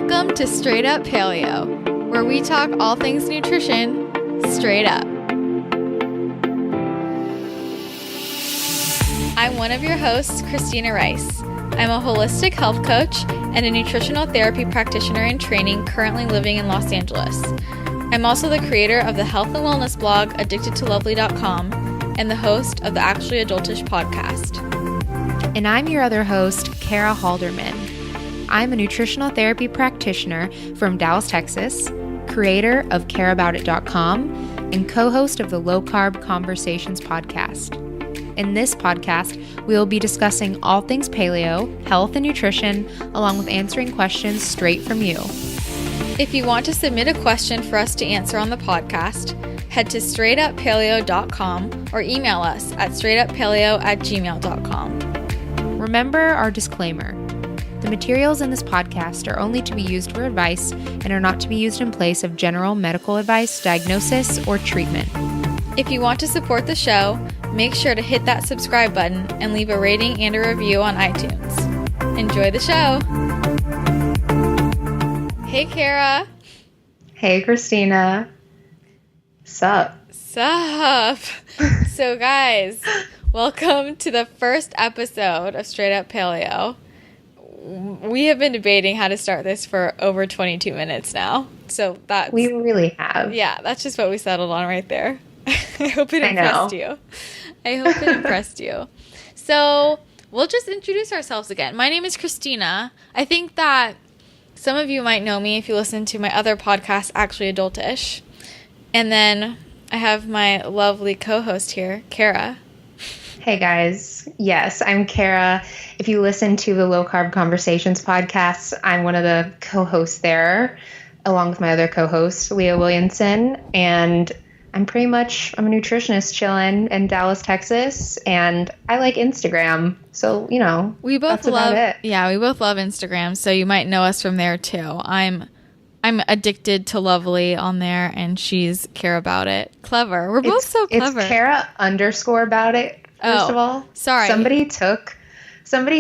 Welcome to Straight Up Paleo, where we talk all things nutrition straight up. I'm one of your hosts, Christina Rice. I'm a holistic health coach and a nutritional therapy practitioner in training currently living in Los Angeles. I'm also the creator of the health and wellness blog, addictedtolovely.com, and the host of the Actually Adultish podcast. And I'm your other host, Kara Halderman. I'm a nutritional therapy practitioner from Dallas, Texas, creator of careaboutit.com, and co-host of the Low Carb Conversations podcast. In this podcast, we will be discussing all things paleo, health, and nutrition, along with answering questions straight from you. If you want to submit a question for us to answer on the podcast, head to straightuppaleo.com or email us at straightuppaleo@gmail.com. Remember our disclaimer. The materials in this podcast are only to be used for advice and are not to be used in place of general medical advice, diagnosis, or treatment. If you want to support the show, make sure to hit that subscribe button and leave a rating and a review on iTunes. Enjoy the show. Hey, Kara. Hey, Christina. Sup? Sup? So, guys, welcome to the first episode of Straight Up Paleo. We have been debating how to start this for over 22 minutes now. So that's... We really have. Yeah, that's just what we settled on right there. I hope it impressed you. I hope it impressed you. So we'll just introduce ourselves again. My name is Christina. I think that some of you might know me if you listen to my other podcast, Actually Adultish. And then I have my lovely co-host here, Kara. Hey guys. Yes, I'm Kara. If you listen to the Low Carb Conversations podcast, I'm one of the co-hosts there, along with my other co-host, Leah Williamson. And I'm a nutritionist chilling in Dallas, Texas, and I like Instagram. So, you know, we both that's about it. Yeah, we both love Instagram, so you might know us from there too. I'm addicted to Lovely on there, and she's Care About It. Clever. We're both so clever. It's Kara _about it. First of all, sorry. Somebody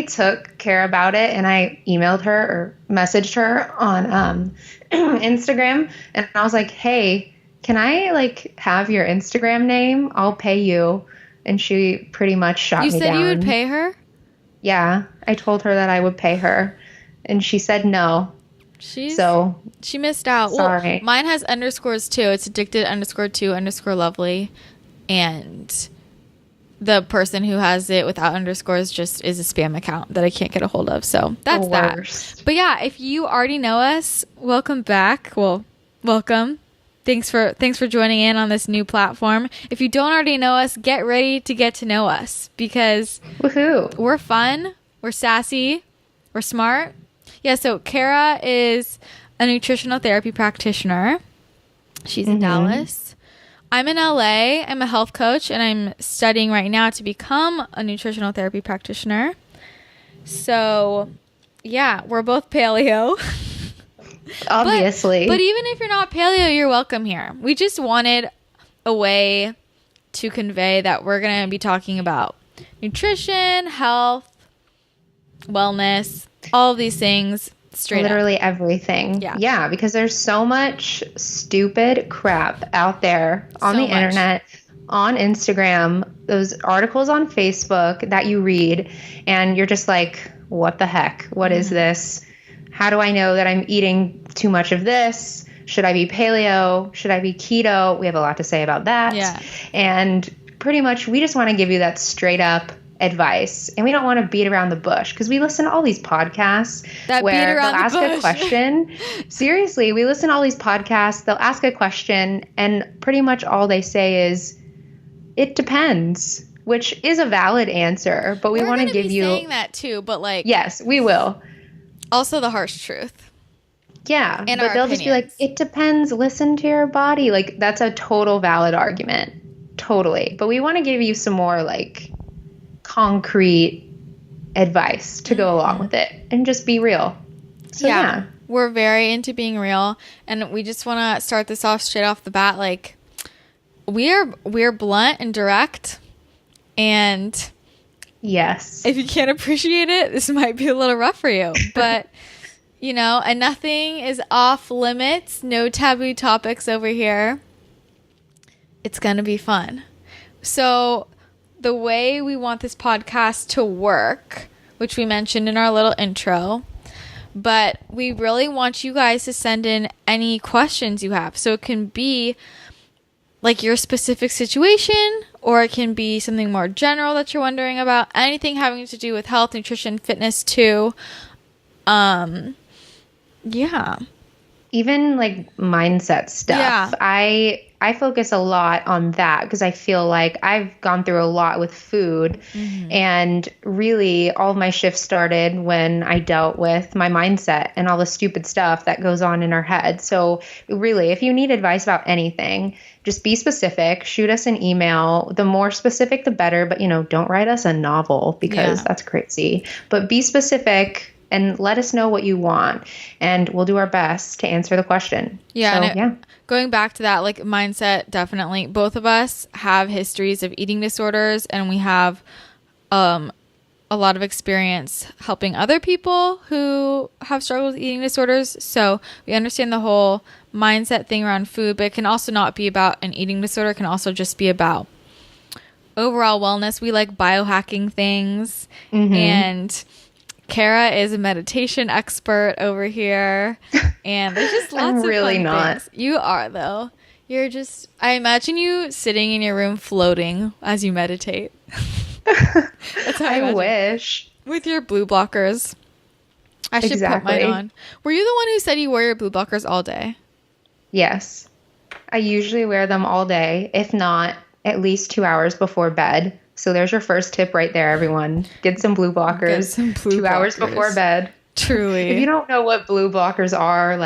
took Care About It, and I emailed her or messaged her on Instagram, and I was like, hey, can I have your Instagram name? I'll pay you. And she pretty much shot me down. You said you would pay her? Yeah, I told her that I would pay her, and she said no. She missed out. Sorry. Well, mine has underscores too. It's addicted_to_lovely, and the person who has it without underscores just is a spam account that I can't get a hold of. So that's that. But yeah, if you already know us, welcome back. Well, welcome. Thanks for joining in on this new platform. If you don't already know us, get ready to get to know us because woohoo, we're fun, we're sassy, we're smart. Yeah, so Kara is a nutritional therapy practitioner. She's in Dallas. I'm in LA. I'm a health coach, and I'm studying right now to become a nutritional therapy practitioner. So, yeah, we're both paleo. Obviously. But even if you're not paleo, you're welcome here. We just wanted a way to convey that we're going to be talking about nutrition, health, wellness, all of these things literally everything. Yeah, because there's so much stupid crap out there on the internet, on Instagram, those articles on Facebook that you read, and you're just like, what the heck? What is this? How do I know that I'm eating too much of this? Should I be paleo? Should I be keto? We have a lot to say about that. Yeah. And pretty much we just want to give you that straight up advice. And we don't want to beat around the bush because we listen to all these podcasts where they'll ask a question. Seriously, we listen to all these podcasts. They'll ask a question and pretty much all they say is, it depends, which is a valid answer. But we want to give you... We're saying that too, but Yes, we will. Also the harsh truth. Yeah, but they'll just be like, it depends, listen to your body. That's a total valid argument. Totally. But we want to give you some more, concrete advice to go along with it and just be real. So, yeah. We're very into being real, and we just want to start this off straight off the bat. We're blunt and direct, and yes, if you can't appreciate it, this might be a little rough for you. But and nothing is off limits. No taboo topics over here. It's going to be fun. So the way we want this podcast to work, which we mentioned in our little intro, but we really want you guys to send in any questions you have. So it can be like your specific situation, or it can be something more general that you're wondering about. Anything having to do with health, nutrition, fitness too. Yeah. Even like mindset stuff. Yeah. I focus a lot on that because I feel like I've gone through a lot with food, and really all of my shifts started when I dealt with my mindset and all the stupid stuff that goes on in our head. So really, if you need advice about anything, just be specific, shoot us an email. The more specific, the better. But, don't write us a novel because that's crazy. But be specific and let us know what you want, and we'll do our best to answer the question. Yeah. So, going back to that, like mindset, definitely. Both of us have histories of eating disorders, and we have a lot of experience helping other people who have struggled with eating disorders. So we understand the whole mindset thing around food, but it can also not be about an eating disorder. It can also just be about overall wellness. We like biohacking things, and Kara is a meditation expert over here, and there's just lots of really fun not. things. You are, though. You're just, I imagine you sitting in your room floating as you meditate. That's how I wish. With your blue blockers. I should put mine on. Were you the one who said you wear your blue blockers all day? Yes. I usually wear them all day, if not at least 2 hours before bed. So there's your first tip right there, everyone. Get some blue blockers 2 hours before bed. Truly. If you don't know what blue blockers are,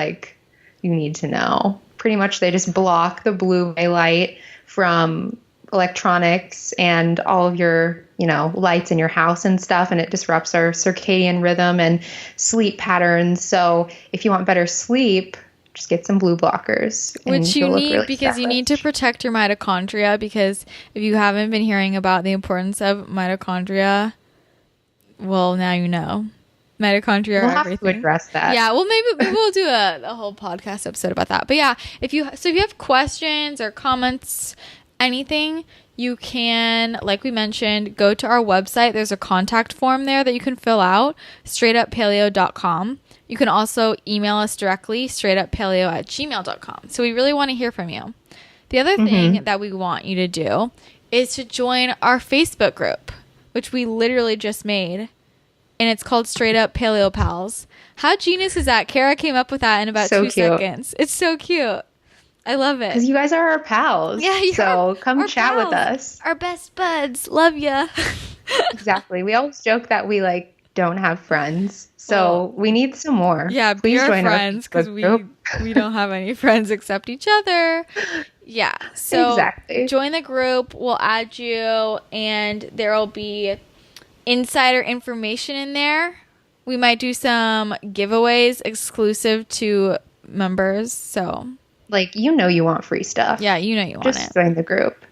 you need to know. Pretty much they just block the blue light from electronics and all of your, lights in your house and stuff, and it disrupts our circadian rhythm and sleep patterns. So if you want better sleep, just get some blue blockers. Which you need because you need to protect your mitochondria, because if you haven't been hearing about the importance of mitochondria, well, now you know. Mitochondria are everything. We'll have to address that. Yeah, well, maybe we'll do a whole podcast episode about that. But yeah, if you have questions or comments, anything, you can, like we mentioned, go to our website. There's a contact form there that you can fill out, straightuppaleo.com. You can also email us directly, straightuppaleo@gmail.com. So we really want to hear from you. The other thing that we want you to do is to join our Facebook group, which we literally just made. And it's called Straight Up Paleo Pals. How genius is that? Kara came up with that in about 2 seconds. It's so cute. I love it. Because you guys are our pals. Yeah, so come chat with us. Our best buds. Love ya. Exactly. We always joke that we don't have friends. So we need some more. Yeah, please join friends, because we don't have any friends except each other. Yeah. So join the group. We'll add you, and there will be insider information in there. We might do some giveaways exclusive to members. So you want free stuff. Yeah, you want it. Just join the group.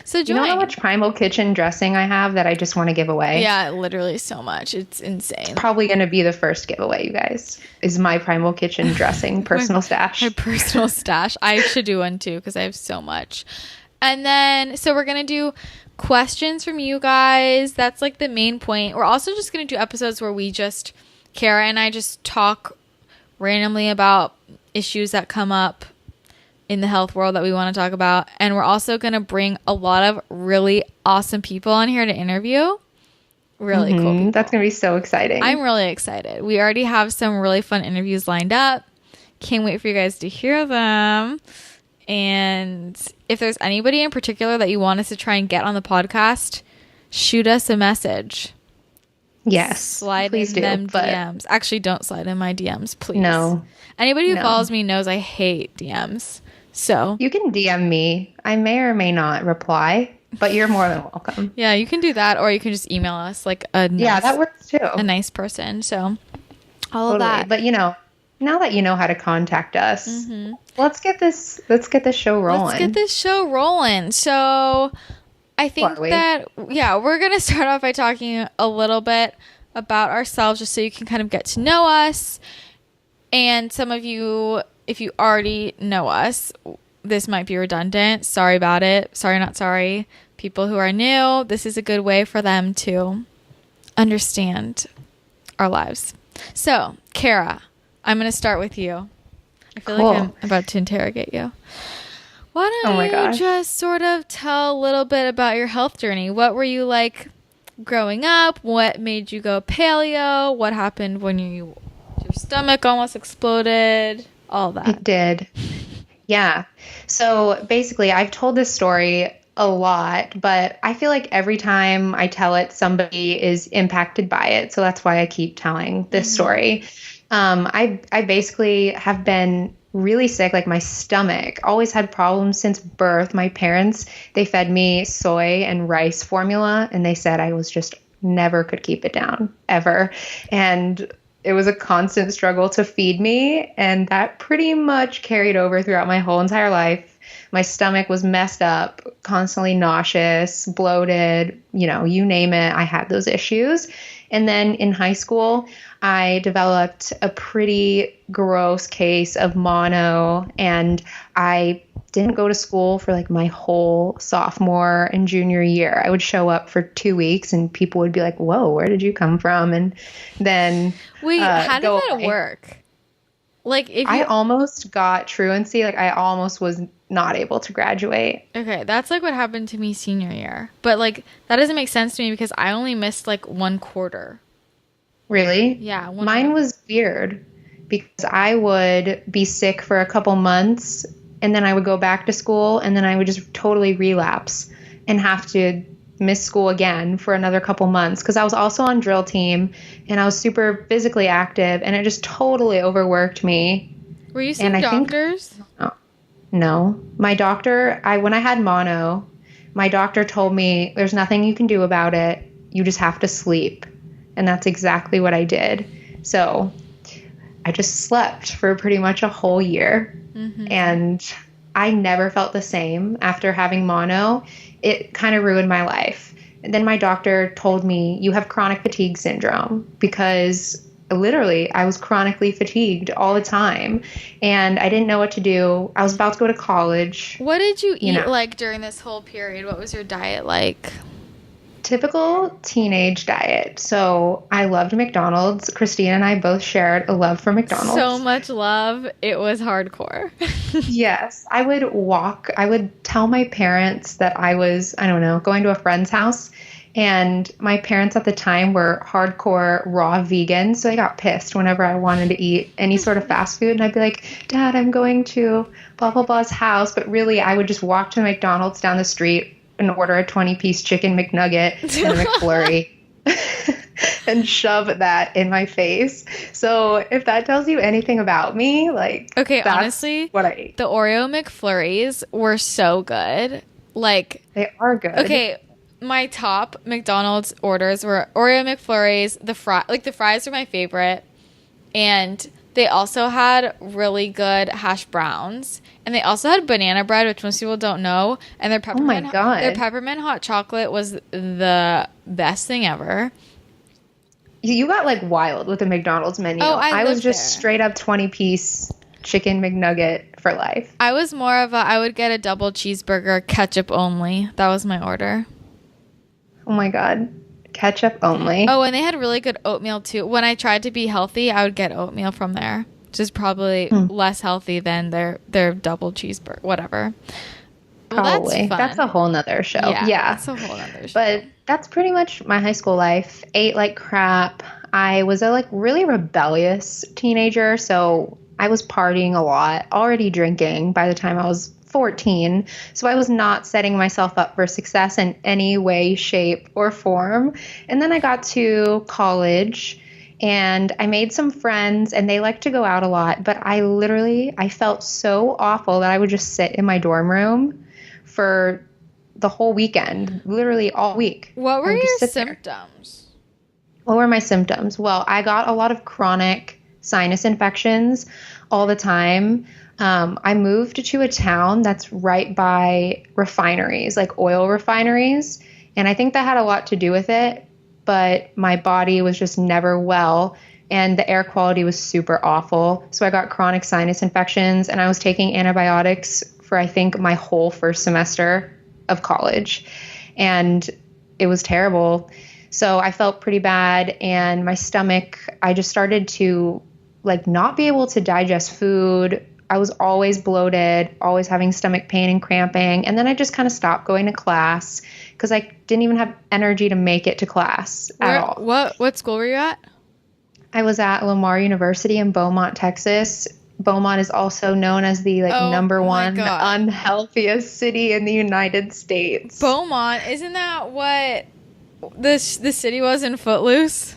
So join. You know how much Primal Kitchen dressing I have that I just want to give away? Yeah, literally so much. It's insane. It's probably going to be the first giveaway, you guys, is my Primal Kitchen dressing personal stash. My personal stash. I should do one too because I have so much. And then, so we're going to do questions from you guys. That's the main point. We're also just going to do episodes where Kara and I just talk randomly about issues that come up in the health world that we want to talk about. And we're also going to bring a lot of really awesome people on here to interview. Really cool people. That's going to be so exciting. I'm really excited. We already have some really fun interviews lined up. Can't wait for you guys to hear them. And if there's anybody in particular that you want us to try and get on the podcast, shoot us a message. Yes. Slide in them DMs. Actually, don't slide in my DMs, please. No. Anybody who follows me knows I hate DMs. So you can DM me. I may or may not reply, but you're more than welcome. Yeah, you can do that, or you can just email us that works too. A nice person. So all of that. But now that you know how to contact us, let's get this show rolling. So I think that we're gonna start off by talking a little bit about ourselves, just so you can kind of get to know us. And some of you, if you already know us, this might be redundant. Sorry about it. Sorry, not sorry. People who are new, this is a good way for them to understand our lives. So, Kara, I'm going to start with you. I feel like I'm about to interrogate you. Why don't you just sort of tell a little bit about your health journey? What were you like growing up? What made you go paleo? What happened when your stomach almost exploded? All that. It did. Yeah. So basically, I've told this story a lot, but I feel like every time I tell it, somebody is impacted by it. So that's why I keep telling this story. I basically have been really sick. Like my stomach always had problems since birth. My parents, they fed me soy and rice formula, and they said I was just never could keep it down ever. And it was a constant struggle to feed me. And that pretty much carried over throughout my whole entire life. My stomach was messed up, constantly nauseous, bloated, you name it. I had those issues. And then in high school, I developed a pretty gross case of mono, and I didn't go to school for like my whole sophomore and junior year. I would show up for 2 weeks and people would be like, whoa, where did you come from? And then how did that work? Like I almost got truancy. Like I almost was not able to graduate. Okay, that's like what happened to me senior year. But like that doesn't make sense to me because I only missed like 1 quarter. Really? Yeah. Mine was weird because I would be sick for a couple months and then I would go back to school and then I would just totally relapse and have to miss school again for another couple months because I was also on drill team and I was super physically active and it just totally overworked me. Were you seeing doctors? No. My doctor, when I had mono, my doctor told me there's nothing you can do about it. You just have to sleep. And that's exactly what I did. So I just slept for pretty much a whole year. Mm-hmm. And I never felt the same after having mono. It kind of ruined my life. And then my doctor told me, you have chronic fatigue syndrome, because literally I was chronically fatigued all the time and I didn't know what to do. I was about to go to college. What did you eat like during this whole period? What was your diet like? Typical teenage diet. So I loved McDonald's. Christina and I both shared a love for McDonald's. So much love. It was hardcore. Yes. I would tell my parents that I was, going to a friend's house. And my parents at the time were hardcore raw vegan. So they got pissed whenever I wanted to eat any sort of fast food. And I'd be like, Dad, I'm going to blah, blah, blah's house. But really, I would just walk to McDonald's down the street and order a 20-piece chicken McNugget and a McFlurry and shove that in my face. So if that tells you anything about me, okay, honestly, what I ate. The Oreo McFlurries were so good. They are good. Okay, my top McDonald's orders were Oreo McFlurries. The fries are my favorite, and they also had really good hash browns. And they also had banana bread, which most people don't know. And their peppermint hot chocolate was the best thing ever. You got wild with the McDonald's menu. Oh, I was just there. Straight up 20-piece chicken McNugget for life. I was more of I would get a double cheeseburger, ketchup only. That was my order. Oh my God. Ketchup only. Oh, and they had really good oatmeal too. When I tried to be healthy, I would get oatmeal from there. Which is probably less healthy than their double cheeseburger, whatever. Well, probably. That's a whole nother show. Yeah. That's a whole nother show. But that's pretty much my high school life. Ate like crap. I was a really rebellious teenager, so I was partying a lot, already drinking by the time I was 14. So I was not setting myself up for success in any way, shape, or form. And then I got to college and I made some friends and they liked to go out a lot, but I felt so awful that I would just sit in my dorm room for the whole weekend, literally all week. What were your symptoms? What were my symptoms? Well, I got a lot of chronic sinus infections all the time. I moved to a town that's right by refineries, like oil refineries. And I think that had a lot to do with it. But my body was just never well. and the air quality was super awful. So I got chronic sinus infections, and I was taking antibiotics for, I think, my whole first semester of college. And it was terrible. So I felt pretty bad, and my stomach, I just started to like not be able to digest food. I was always bloated, always having stomach pain and cramping. And then I just kind of stopped going to class because I didn't even have energy to make it to class at all. What school were you at? I was at Lamar University in Beaumont, Texas. Beaumont is also known as the number one unhealthiest city in the United States. Beaumont, isn't that what the city was in Footloose?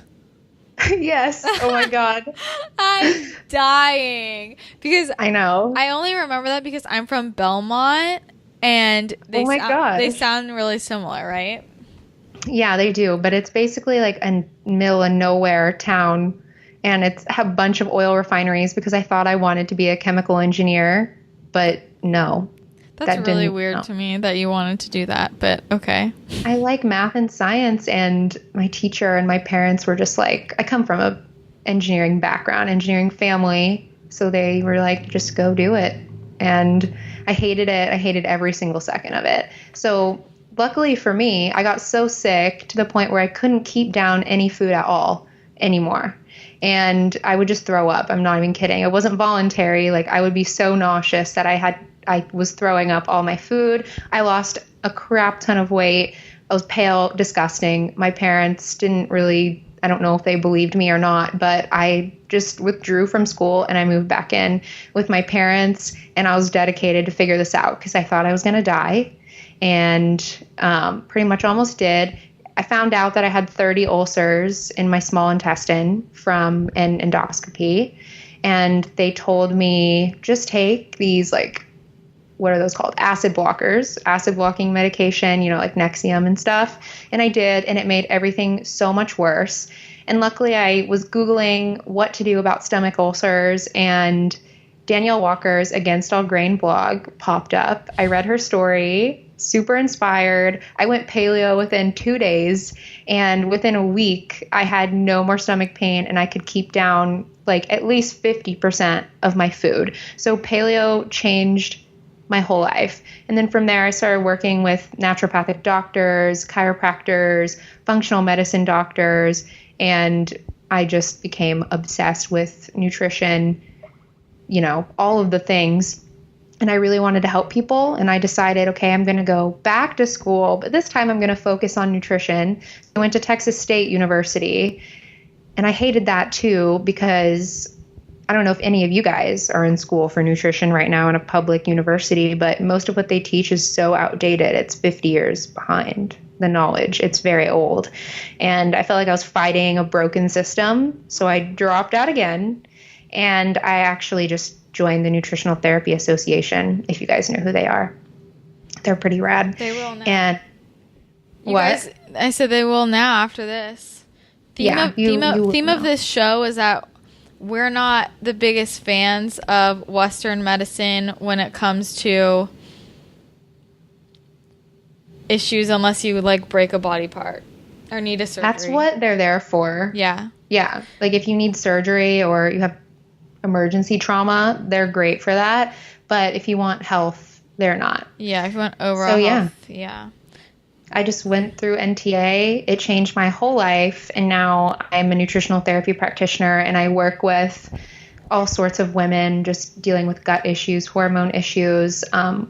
Yes. Oh my God. I'm dying because I know. I only remember that because I'm from Belmont, and they sound really similar, right? Yeah, they do. But it's basically like a middle of nowhere town, and it's a bunch of oil refineries because I thought I wanted to be a chemical engineer, but no. That's really weird to me that you wanted to do that, but okay. I like math and science, and my teacher and my parents were just like, I come from a engineering background, engineering family, so they were like, just go do it. And I hated it. I hated every single second of it. So luckily for me, I got so sick to the point where I couldn't keep down any food at all anymore. And I would just throw up. I'm not even kidding. It wasn't voluntary. Like, I would be so nauseous that I was throwing up all my food. I lost a crap ton of weight. I was pale, disgusting. My parents didn't really, I don't know if they believed me or not, but I just withdrew from school and I moved back in with my parents, and I was dedicated to figure this out because I thought I was going to die, and pretty much almost did. I found out that I had 30 ulcers in my small intestine from an endoscopy, and they told me just take these what are those called? Acid blockers, acid blocking medication, like Nexium and stuff. And I did, and it made everything so much worse. And luckily I was Googling what to do about stomach ulcers, and Danielle Walker's Against All Grain blog popped up. I read her story, super inspired. I went paleo within 2 days, and within a week I had no more stomach pain, and I could keep down at least 50% of my food. So paleo changed my whole life. And then from there, I started working with naturopathic doctors, chiropractors, functional medicine doctors, and I just became obsessed with nutrition, all of the things. And I really wanted to help people. And I decided, okay, I'm going to go back to school, but this time I'm going to focus on nutrition. I went to Texas State University, and I hated that too because I don't know if any of you guys are in school for nutrition right now in a public university, but most of what they teach is so outdated. It's 50 years behind the knowledge. It's very old. And I felt like I was fighting a broken system. So I dropped out again, and I actually just joined the Nutritional Therapy Association, if you guys know who they are. They're pretty rad. They will now. And I said they will now after this. Theme of this show is that we're not the biggest fans of Western medicine when it comes to issues, unless you break a body part or need a surgery. That's what they're there for. Yeah. Yeah. If you need surgery or you have emergency trauma, they're great for that. But if you want health, they're not. Yeah. If you want overall health. Yeah. I just went through NTA. It changed my whole life. And now I'm a nutritional therapy practitioner, and I work with all sorts of women just dealing with gut issues, hormone issues,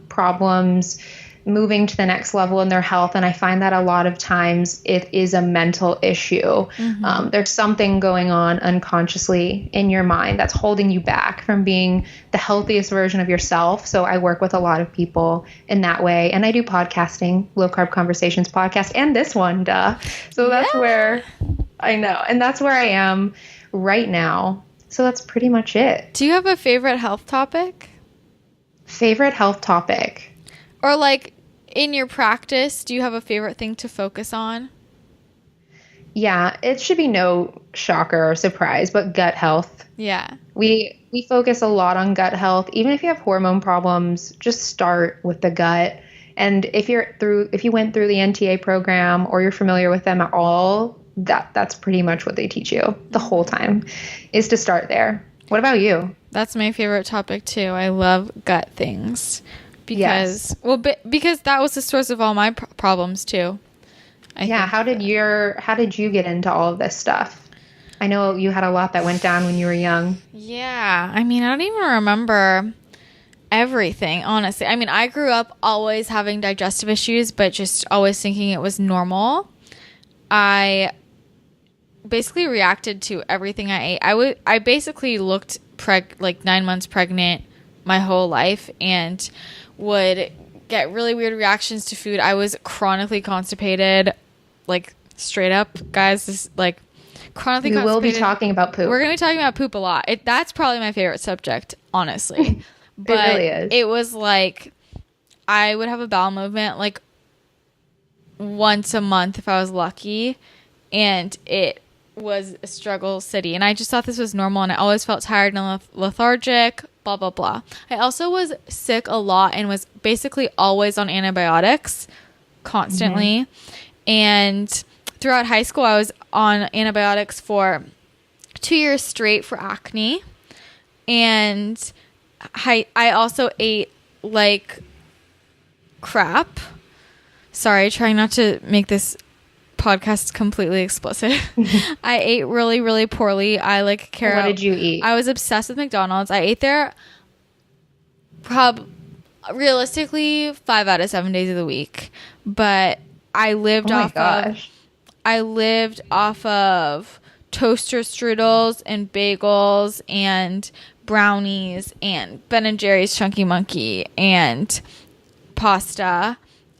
problems, moving to the next level in their health. And I find that a lot of times it is a mental issue. Mm-hmm. There's something going on unconsciously in your mind that's holding you back from being the healthiest version of yourself. So I work with a lot of people in that way. And I do podcasting, Low Carb Conversations podcast, and this one, duh. So that's where I know. And that's where I am right now. So that's pretty much it. Do you have a favorite health topic? Favorite health topic? Or in your practice, do you have a favorite thing to focus on? Yeah, it should be no shocker or surprise, but gut health. Yeah. We focus a lot on gut health. Even if you have hormone problems, just start with the gut. And if you went through the NTA program or you're familiar with them at all, that's pretty much what they teach you the whole time, is to start there. What about you? That's my favorite topic too. I love gut things because because that was the source of all my problems too. How did you get into all of this stuff? I know you had a lot that went down when you were young. Yeah. I mean, I don't even remember everything, honestly. I mean, I grew up always having digestive issues, but just always thinking it was normal. I basically reacted to everything I ate. I basically looked like 9 months pregnant my whole life and would get really weird reactions to food. I was chronically constipated, like straight up, guys. This like chronically constipated. We will be talking about poop. We're going to be talking about poop a lot. That's probably my favorite subject, honestly. But it really is. It was like I would have a bowel movement like once a month if I was lucky, and it was a struggle city. And I just thought this was normal, and I always felt tired and lethargic, blah, blah, blah. I also was sick a lot and was basically always on antibiotics constantly. Mm-hmm. And throughout high school, I was on antibiotics for 2 years straight for acne. And I also ate like crap. Sorry, trying not to make this podcast completely explicit. I ate really, really poorly. What did you eat? I was obsessed with McDonald's. I ate there realistically 5 out of 7 days of the week. But I lived off of toaster strudels and bagels and brownies and Ben & Jerry's Chunky Monkey and pasta.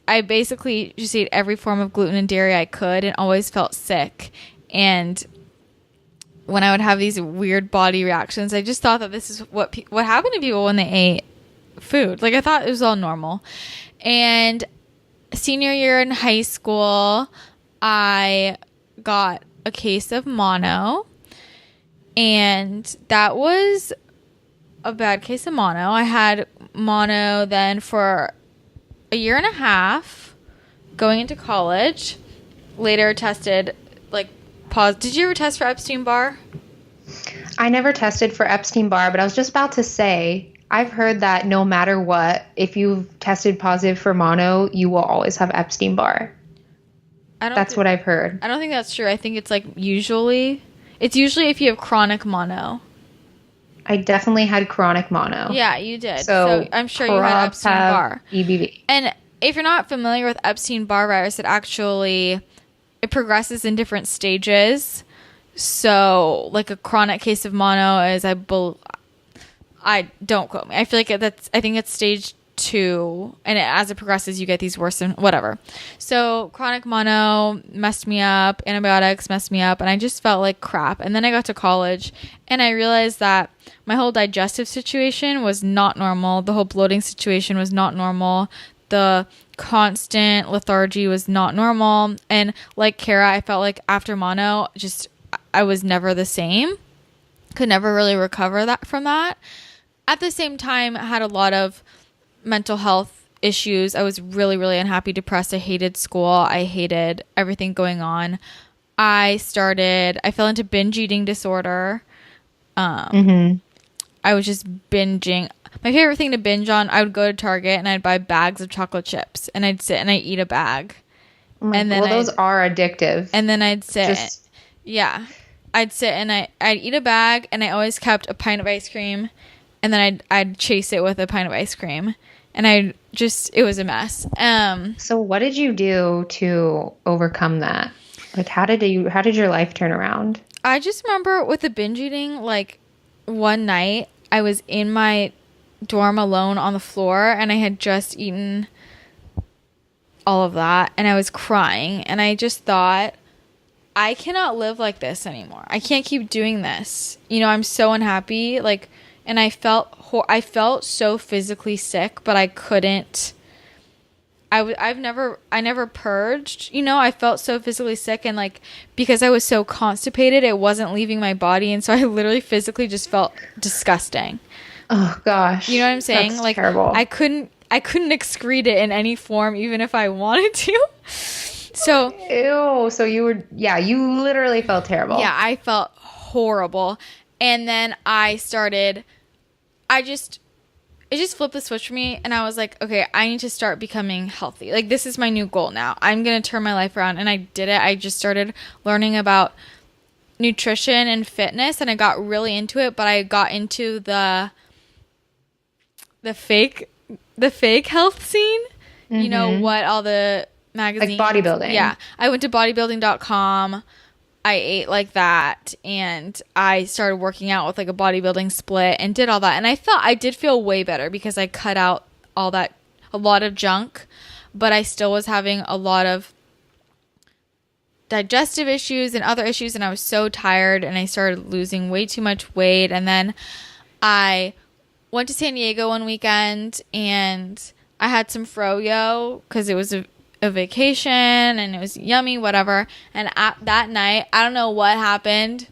I basically just ate every form of gluten and dairy I could and always felt sick. And when I would have these weird body reactions, I just thought that this is what happened to people when they ate food. Like, I thought it was all normal. And senior year in high school, I got a case of mono. And that was a bad case of mono. I had mono then for a year and a half going into college. Later tested Did you ever test for Epstein-Barr? I never tested for Epstein-Barr, but I was just about to say, I've heard that no matter what, if you've tested positive for mono, you will always have Epstein-Barr. That's what I've heard. I don't think that's true. I think it's usually if you have chronic mono. I definitely had chronic mono. Yeah, you did. So I'm sure you had Epstein-Barr. EBV. And if you're not familiar with Epstein-Barr virus, it progresses in different stages. So, like a chronic case of mono is, don't quote me. I feel like I think it's stage 2, and as it progresses, you get these worse and whatever. So, chronic mono messed me up, antibiotics messed me up, and I just felt like crap. And then I got to college, and I realized that my whole digestive situation was not normal. The whole bloating situation was not normal. The constant lethargy was not normal. And like Kara, I felt like after mono, I was never the same. Could never really recover from that. At the same time, I had a lot of mental health issues. I was really, really unhappy, depressed. I hated school. I hated everything going on. I fell into binge eating disorder. I was just binging. My favorite thing to binge on, I would go to Target and I'd buy bags of chocolate chips and I'd sit and I'd eat a bag. Those are addictive. And then I'd sit. I'd sit and I'd eat a bag, and I always kept a pint of ice cream, and then I'd chase it with a pint of ice cream, and it was a mess. So what did you do to overcome that? Like, how did your life turn around? I just remember with the binge eating, like one night I was in my dorm alone on the floor, and I had just eaten all of that, and I was crying, and I just thought, I cannot live like this anymore. I can't keep doing this. I'm so unhappy. And I felt so physically sick, but I couldn't. I never purged. I felt so physically sick, and because I was so constipated, it wasn't leaving my body, and so I literally physically just felt disgusting. Oh gosh. You know what I'm saying? Terrible. I couldn't excrete it in any form, even if I wanted to. So, ew. So you literally felt terrible. Yeah, I felt horrible. And then it just flipped the switch for me. And I was like, okay, I need to start becoming healthy. Like, this is my new goal now. I'm going to turn my life around. And I did it. I just started learning about nutrition and fitness. And I got really into it. But I got into the fake health scene. Mm-hmm. You know, what all the magazines. Like bodybuilding. Yeah. I went to bodybuilding.com. I ate like that, and I started working out with like a bodybuilding split and did all that. And I did feel way better because I cut out a lot of junk, but I still was having a lot of digestive issues and other issues, and I was so tired, and I started losing way too much weight. And then I went to San Diego one weekend, and I had some froyo because it was a vacation and it was yummy, whatever. And that night, I don't know what happened.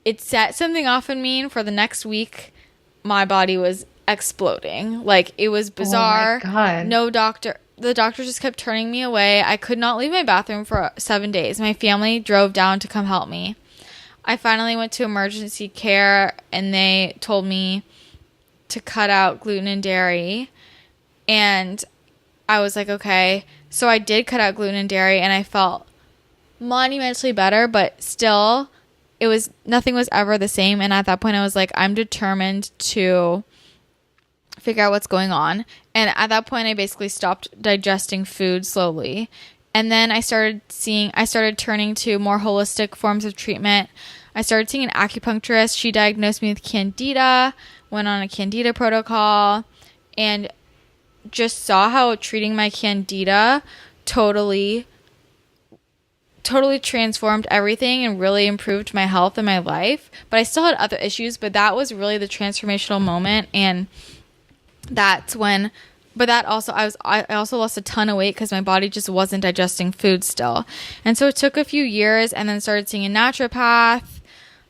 It set something off in me, and for the next week, my body was exploding. Like, it was bizarre. Oh my God. The doctor just kept turning me away. I could not leave my bathroom for 7 days. My family drove down to come help me. I finally went to emergency care, and they told me to cut out gluten and dairy. And I was like, okay. So I did cut out gluten and dairy, and I felt monumentally better, but still, nothing was ever the same. And at that point, I was like, I'm determined to figure out what's going on. And at that point, I basically stopped digesting food slowly. And then I started turning to more holistic forms of treatment. I started seeing an acupuncturist. She diagnosed me with candida, went on a candida protocol, and just saw how treating my candida totally transformed everything and really improved my health and my life. But I still had other issues, but that was really the transformational moment. And that's when, but that also, I also lost a ton of weight because my body just wasn't digesting food still. And so it took a few years, and then started seeing a naturopath.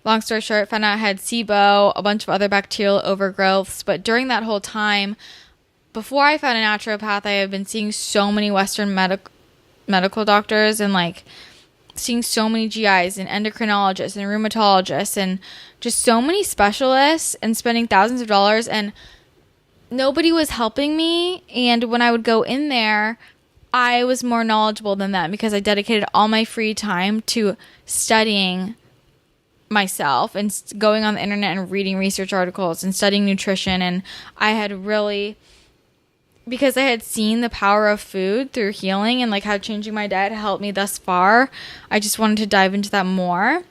Long story short, found out I had SIBO, a bunch of other bacterial overgrowths. But during that whole time, before I found a naturopath, I have been seeing so many Western medical doctors, and like seeing so many GIs and endocrinologists and rheumatologists and just so many specialists, and spending thousands of dollars, and nobody was helping me. And when I would go in there, I was more knowledgeable than them because I dedicated all my free time to studying myself and going on the internet and reading research articles and studying nutrition. And I had really, because I had seen the power of food through healing and like how changing my diet helped me thus far, I just wanted to dive into that more.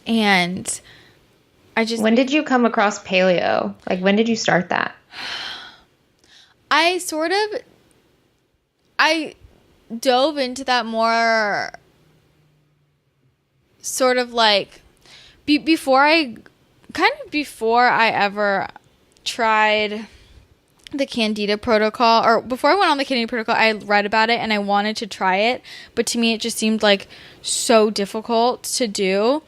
And when did you come across paleo? Like, when did you start that? I dove into that more sort of like before I ever tried the Candida protocol, or before I went on the Candida protocol, I read about it and I wanted to try it, but to me it just seemed like so difficult to do.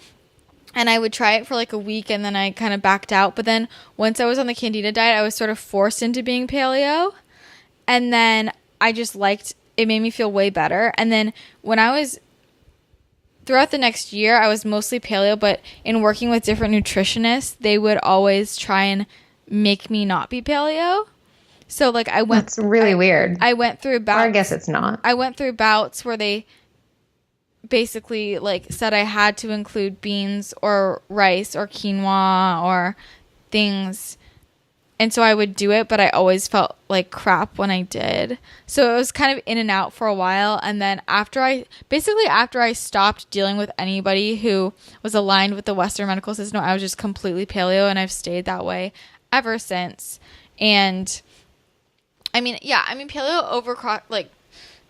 And I would try it for like a week and then I kind of backed out. But then once I was on the Candida diet, I was sort of forced into being paleo. And then I just liked, it made me feel way better. And then throughout the next year, I was mostly paleo, but in working with different nutritionists, they would always try and make me not be paleo. So like That's really weird. I went through bouts. Or I guess it's not. I went through bouts where they basically like said I had to include beans or rice or quinoa or things. And so I would do it, but I always felt like crap when I did. So it was kind of in and out for a while. And then after I stopped dealing with anybody who was aligned with the Western medical system, I was just completely paleo, and I've stayed that way ever since. And paleo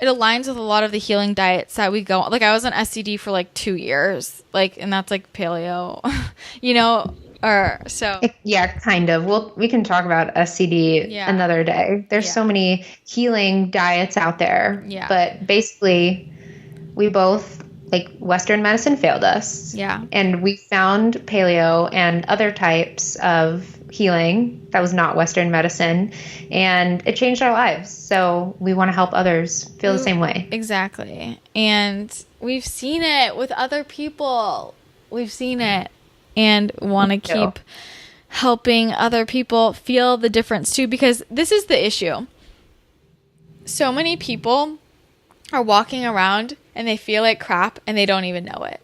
it aligns with a lot of the healing diets that we go on. Like I was on SCD for like 2 years, and that's like paleo, kind of. We can talk about SCD another day. There's so many healing diets out there. Yeah. But basically we both like Western medicine failed us. Yeah. And we found paleo and other types of healing that was not Western medicine, and it changed our lives. So we want to help others feel the same way. Exactly. And we've seen it with other people. We've seen it and want to keep helping other people feel the difference too, because this is the issue. So many people are walking around and they feel like crap and they don't even know it.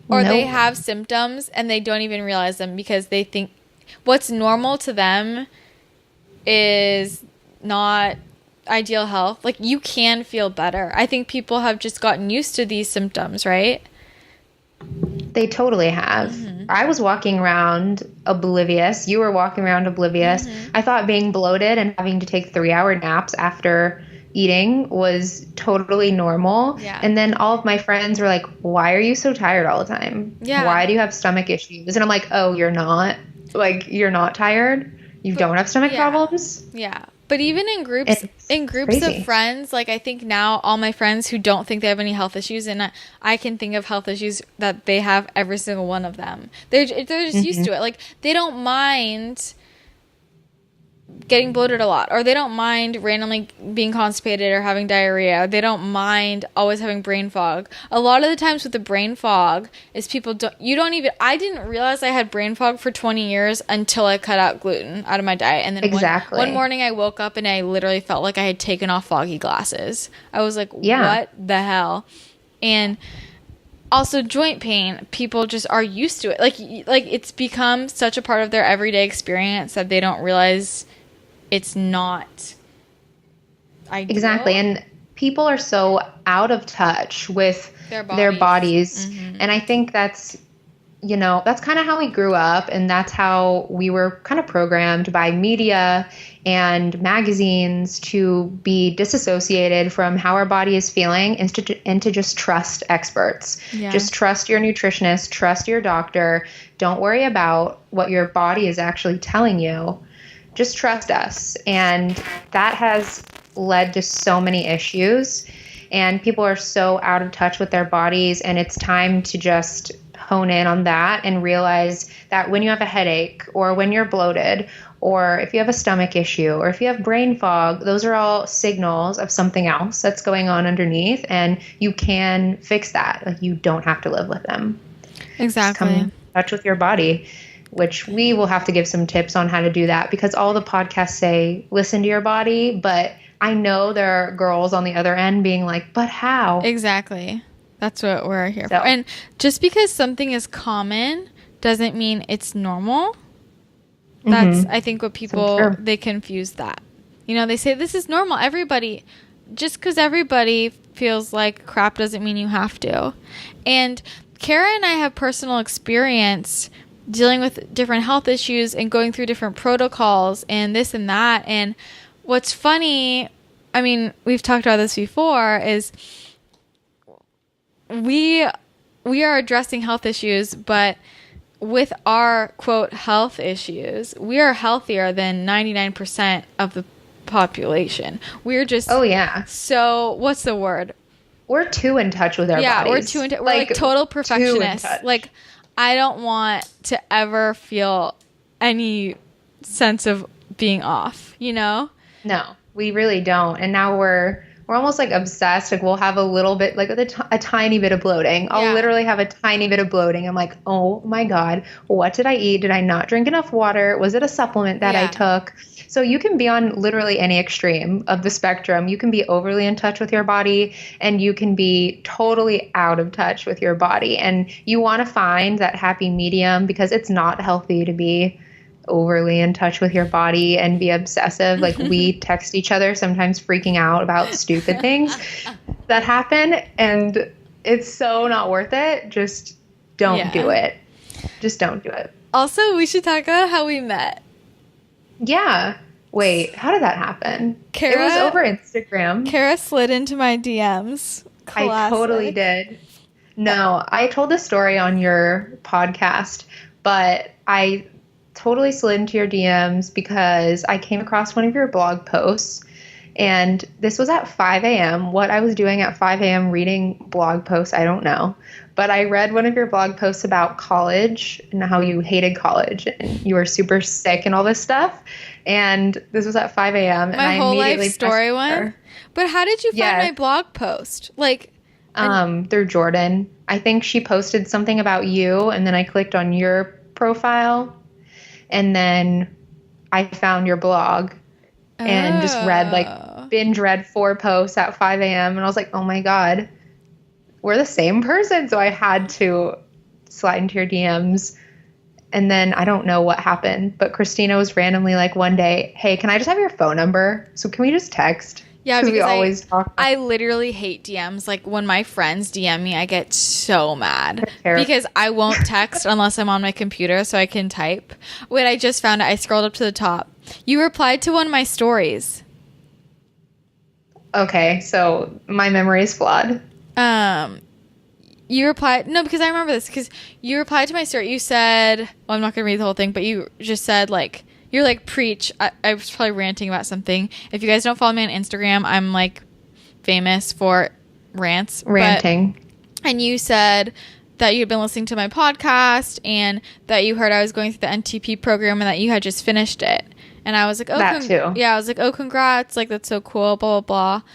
Or they have symptoms and they don't even realize them because they think what's normal to them is not ideal health. Like, you can feel better. I think people have just gotten used to these symptoms, right? They totally have. Mm-hmm. I was walking around oblivious. You were walking around oblivious. Mm-hmm. I thought being bloated and having to take 3-hour naps after eating was totally normal. Yeah. And then all of my friends were like, why are you so tired all the time? Yeah. Why do you have stomach issues? And I'm like, oh, you're not? Like, you're not tired? You don't have stomach problems? Yeah. But even in groups crazy. of friends, like, I think now all my friends who don't think they have any health issues, and I can think of health issues that they have, every single one of them. They're just used to it. Like, they don't mind getting bloated a lot, or they don't mind randomly being constipated or having diarrhea. They don't mind always having brain fog. A lot of the times with the brain fog is I didn't realize I had brain fog for 20 years until I cut out gluten out of my diet. And then one morning I woke up and I literally felt like I had taken off foggy glasses. I was like, what the hell? And also joint pain, people just are used to it. Like it's become such a part of their everyday experience that they don't realize it's not ideal. Exactly. And people are so out of touch with their bodies. Mm-hmm. And I think that's kind of how we grew up, and that's how we were kind of programmed by media and magazines to be disassociated from how our body is feeling and to just trust experts. Yeah. Just trust your nutritionist, trust your doctor. Don't worry about what your body is actually telling you. Just trust us. And that has led to so many issues, and people are so out of touch with their bodies, and it's time to just hone in on that and realize that when you have a headache, or when you're bloated, or if you have a stomach issue, or if you have brain fog, those are all signals of something else that's going on underneath, and you can fix that. Like, you don't have to live with them. Exactly. Just come in touch with your body, which we will have to give some tips on how to do that, because all the podcasts say, listen to your body. But I know there are girls on the other end being like, but how? Exactly. That's what we're here for. And just because something is common doesn't mean it's normal. That's, I think, what people, they confuse that. They say this is normal. Just because everybody feels like crap doesn't mean you have to. And Kara and I have personal experience dealing with different health issues and going through different protocols and this and that. And what's funny, I mean, we've talked about this before, is we are addressing health issues, but with our, quote, health issues, we are healthier than 99% of the population. We're just... Oh, yeah. So, what's the word? We're too in touch with our bodies. Yeah, we're too in touch. We're like total perfectionists. Like, I don't want to ever feel any sense of being off, No, we really don't. And now we're almost like obsessed. Like, we'll have a little bit, like a tiny bit of bloating. I'll literally have a tiny bit of bloating. I'm like, oh my God, what did I eat? Did I not drink enough water? Was it a supplement that I took? So you can be on literally any extreme of the spectrum. You can be overly in touch with your body, and you can be totally out of touch with your body. And you want to find that happy medium, because it's not healthy to be overly in touch with your body and be obsessive. Like, we text each other sometimes freaking out about stupid things that happen, and it's so not worth it. Just don't do it. Just don't do it. Also, we should talk about how we met. Yeah. Wait, how did that happen? It was over Instagram. Kara slid into my DMs. Classic. I totally did. No, I told this story on your podcast, but I totally slid into your DMs because I came across one of your blog posts, And this was at 5 a.m. What I was doing at 5 a.m. reading blog posts, I don't know. But I read one of your blog posts about college and how you hated college and you were super sick and all this stuff. And this was at 5 a.m. and my whole life story one. But how did you find my blog post? Like, through Jordan. I think she posted something about you, and then I clicked on your profile, and then I found your blog and just binge read 4 posts at 5 a.m. And I was like, oh my God, we're the same person. So I had to slide into your DMs. And then I don't know what happened, but Christina was randomly like one day, hey, can I just have your phone number? So can we just text? Yeah, because we always talk. I literally hate DMs. Like, when my friends DM me, I get so mad because I won't text unless I'm on my computer so I can type. Wait, I just found it. I scrolled up to the top. You replied to one of my stories. Okay, so my memory is flawed. You replied... No, because I remember this. Because you replied to my story. You said... Well, I'm not going to read the whole thing, but you just said, like... You're like, preach. I was probably ranting about something. If you guys don't follow me on Instagram, I'm like famous for ranting. And you said that you had been listening to my podcast and that you heard I was going through the NTP program and that you had just finished it. And I was like, oh, that too. Yeah, I was like, oh, congrats. Like, that's so cool, blah, blah, blah.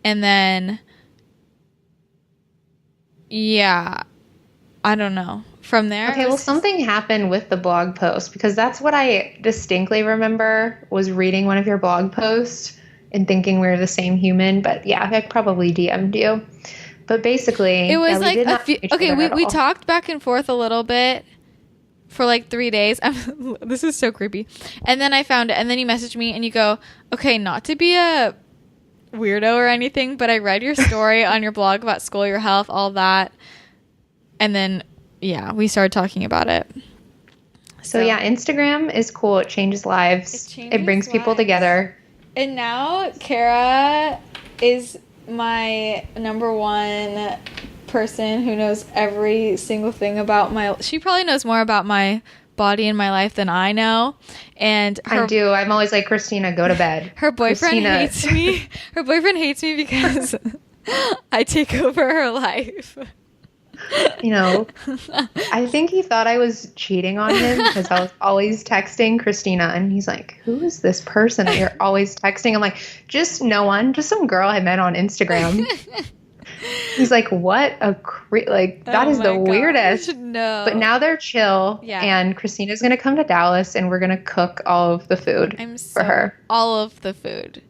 And then, yeah, I don't know. From there. Okay, well, something happened with the blog post because that's what I distinctly remember was reading one of your blog posts and thinking we were the same human. But yeah, I probably DM'd you. But basically, it was like a few. Okay, we talked back and forth a little bit for like 3 days. This is so creepy. And then I found it, and then you messaged me and you go, okay, not to be a weirdo or anything, but I read your story on your blog about school, your health, all that. And then, yeah, we started talking about it. So yeah, Instagram is cool. It changes lives. It brings people together. And now Kara is my number one person who knows every single thing about she probably knows more about my body and my life than I know. And I do. I'm always like, Christina, go to bed. Her boyfriend hates me. Her boyfriend hates me because I take over her life. You know, I think he thought I was cheating on him because I was always texting Christina, and he's like, who is this person that you're always texting? I'm like, just no one, just some girl I met on Instagram. He's like, what a that is the weirdest. No. But now they're chill, and Christina's going to come to Dallas, and we're going to cook all of the food for her. All of the food.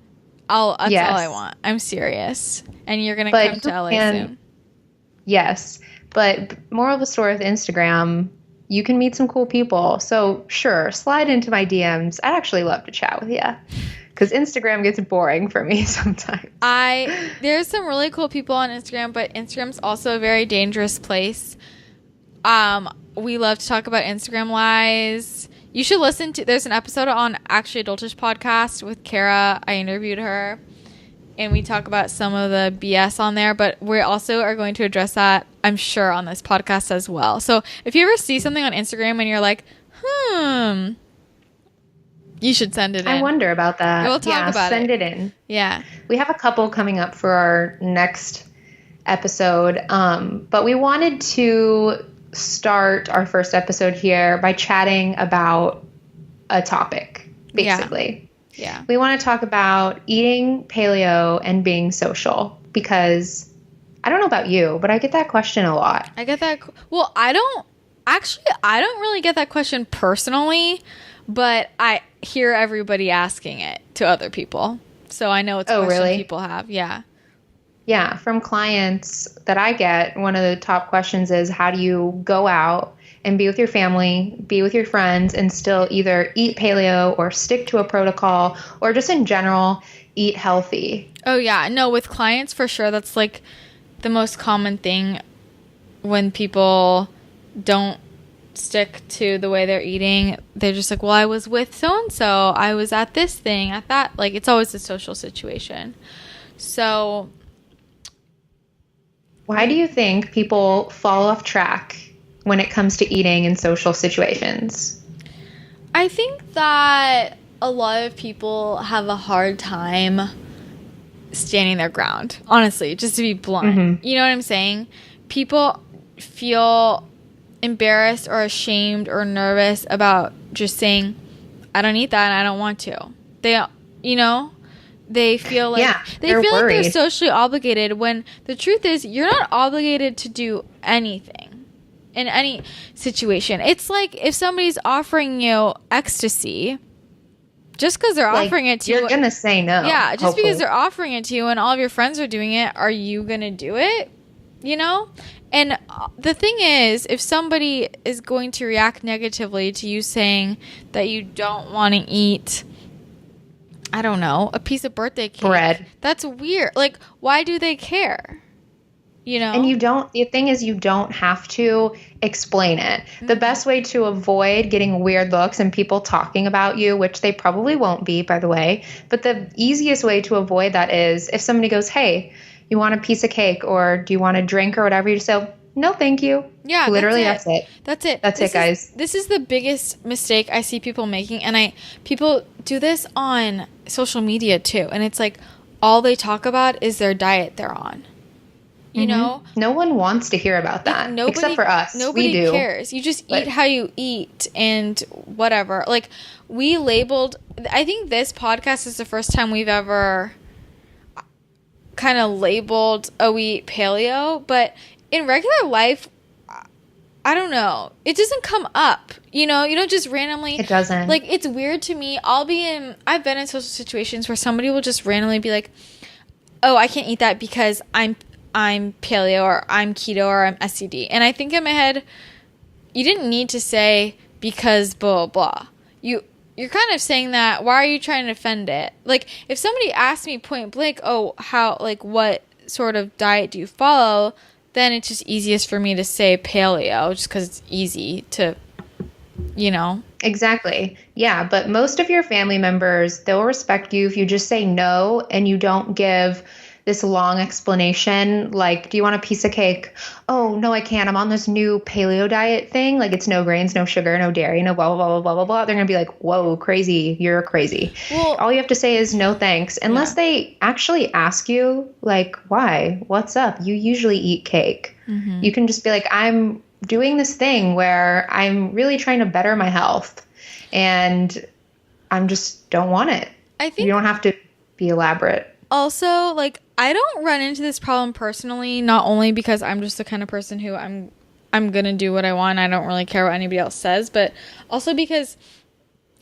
That's all I want. I'm serious. And you're going to come to LA soon. Yes. But moral of the story with Instagram, you can meet some cool people. So sure, slide into my DMs. I'd actually love to chat with you because Instagram gets boring for me sometimes. There's some really cool people on Instagram, but Instagram's also a very dangerous place. We love to talk about Instagram lies. You should listen to, there's an episode on Actually Adultish podcast with Kara. I interviewed her. And we talk about some of the BS on there, but we also are going to address that, I'm sure, on this podcast as well. So if you ever see something on Instagram and you're like, you should send it in. I wonder about that. We'll talk about it. Send it in. Yeah. We have a couple coming up for our next episode, but we wanted to start our first episode here by chatting about a topic, basically. Yeah. We want to talk about eating paleo and being social because I don't know about you, but I get that question a lot. I get that. Well, I don't really get that question personally, but I hear everybody asking it to other people. So I know it's a question people have. Yeah. Yeah. From clients that I get, one of the top questions is, how do you go out and be with your family, be with your friends, and still either eat paleo or stick to a protocol or just in general eat healthy? Oh, yeah. No, with clients, for sure, that's like the most common thing when people don't stick to the way they're eating. They're just like, well, I was with so-and-so. I was at this thing, at that. Like, it's always a social situation. So why do you think people fall off track when it comes to eating in social situations? I think that a lot of people have a hard time standing their ground, honestly, just to be blunt. Mm-hmm. You know what I'm saying? People feel embarrassed or ashamed or nervous about just saying, I don't eat that and I don't want to. They, you know, they feel like like they're socially obligated, when the truth is you're not obligated to do anything in any situation. It's like if somebody's offering you ecstasy, just because they're offering it to you, you're gonna say no. Yeah, just because they're offering it to you and all of your friends are doing it, are you gonna do it? You know? And the thing is, if somebody is going to react negatively to you saying that you don't want to eat, I don't know, a piece of birthday cake, bread, that's weird. Like, why do they care? You know? And the thing is, you don't have to explain it. Mm-hmm. The best way to avoid getting weird looks and people talking about you, which they probably won't be, by the way, but the easiest way to avoid that is if somebody goes, hey, you want a piece of cake or do you want a drink or whatever, you just say, no, thank you. Yeah, literally, that's it. That's it. That's it, guys. This is the biggest mistake I see people making, and people do this on social media too, and it's like all they talk about is their diet they're on. You know? No one wants to hear about that, except for us. Nobody cares. You just eat how you eat and whatever. Like, I think this podcast is the first time we've ever kind of labeled, oh, we eat paleo, but in regular life, I don't know. It doesn't come up. You know, you don't just randomly. It doesn't. Like, it's weird to me. I've been in social situations where somebody will just randomly be like, oh, I can't eat that because I'm paleo or I'm keto or I'm SCD. And I think in my head, you didn't need to say because blah, blah, blah. You're kind of saying that. Why are you trying to defend it? Like, if somebody asked me point blank, oh, what sort of diet do you follow? Then it's just easiest for me to say paleo just because it's easy to, you know. Exactly. Yeah. But most of your family members, they'll respect you if you just say no and you don't give this long explanation. Like, do you want a piece of cake? Oh, no, I can't. I'm on this new paleo diet thing. Like, it's no grains, no sugar, no dairy, no blah, blah, blah, blah, blah, blah, blah. They're going to be like, whoa, crazy. You're crazy. Well, all you have to say is no thanks. Unless they actually ask you, like, why? What's up? You usually eat cake. Mm-hmm. You can just be like, I'm doing this thing where I'm really trying to better my health. And I'm just don't want it. I think you don't have to be elaborate. Also, like, I don't run into this problem personally, not only because I'm just the kind of person who I'm going to do what I want. I don't really care what anybody else says, but also because